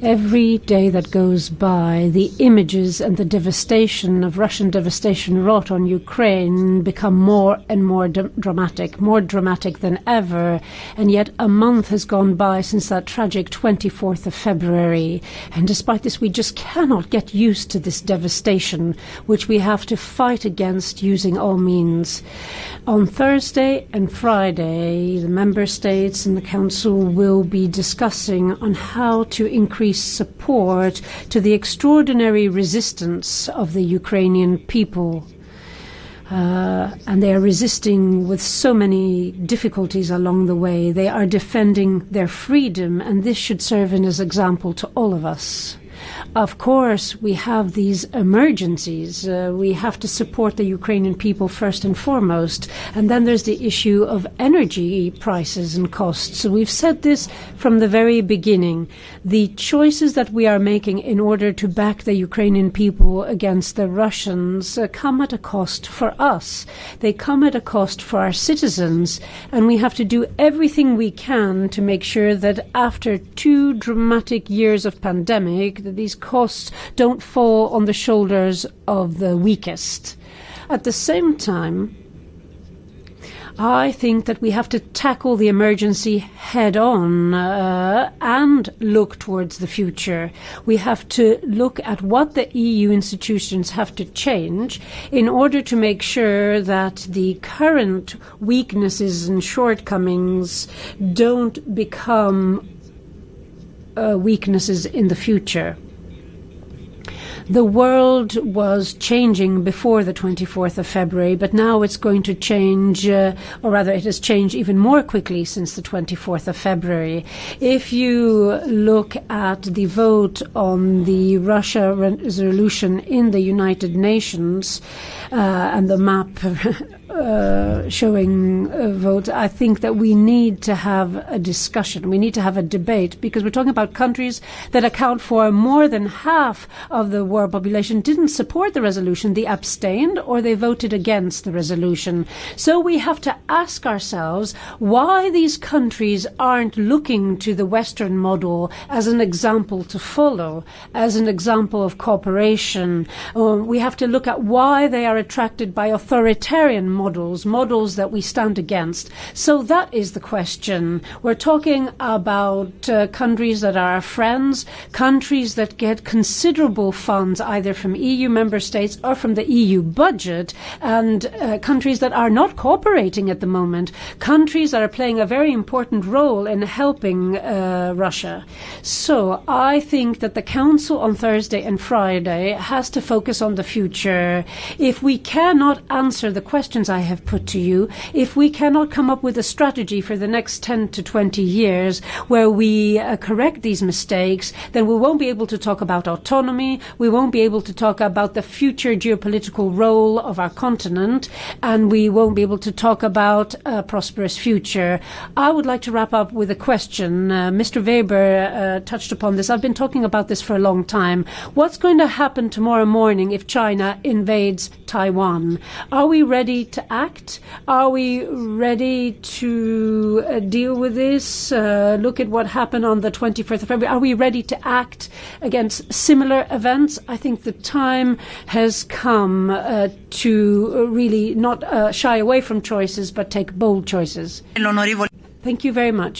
Every day that goes by, the images and the devastation of Russian devastation wrought on Ukraine become more and more dramatic than ever. And yet a month has gone by since that tragic 24th of February. And despite this, we just cannot get used to this devastation, which we have to fight against using all means. On Thursday and Friday, the member states and the Council will be discussing on how to increase support to the extraordinary resistance of the Ukrainian people. And they are resisting with so many difficulties along the way. They are defending their freedom, and this should serve as an example to all of us. Of course, we have these emergencies. We have to support the Ukrainian people first and foremost. And then there's the issue of energy prices and costs. So we've said this from the very beginning. The choices that we are making in order to back the Ukrainian people against the Russians come at a cost for us. They come at a cost for our citizens. And we have to do everything we can to make sure that after 2 dramatic years of pandemic, that these costs don't fall on the shoulders of the weakest. At the same time, I think that we have to tackle the emergency head on and look towards the future. We have to look at what the EU institutions have to change in order to make sure that the current weaknesses and shortcomings don't become weaknesses in the future. The world was changing before the 24th of February, but now it's going to change, or rather it has changed even more quickly since the 24th of February. If you look at the vote on the Russia resolution in the United Nations and the map showing votes, I think that we need to have a discussion. We need to have a debate, because we're talking about countries that account for more than half of the world population didn't support the resolution. They abstained or they voted against the resolution. So we have to ask ourselves why these countries aren't looking to the Western model as an example to follow, as an example of cooperation. We have to look at why they are attracted by authoritarian models that we stand against. So that is the question. We're talking about countries that are our friends, countries that get considerable funds either from EU member states or from the EU budget, and countries that are not cooperating at the moment, countries that are playing a very important role in helping Russia. So I think that the Council on Thursday and Friday has to focus on the future. If we cannot answer the questions I have put to you, if we cannot come up with a strategy for the next 10 to 20 years where we correct these mistakes, then we won't be able to talk about autonomy, we won't be able to talk about the future geopolitical role of our continent, and we won't be able to talk about a prosperous future. I would like to wrap up with a question. Mr. Weber touched upon this. I've been talking about this for a long time. What's going to happen tomorrow morning if China invades Taiwan? Are we ready to act? Are we ready to deal with this? Look at what happened on the 21st of February. Are we ready to act against similar events? I think the time has come to really not shy away from choices, but take bold choices. Thank you very much.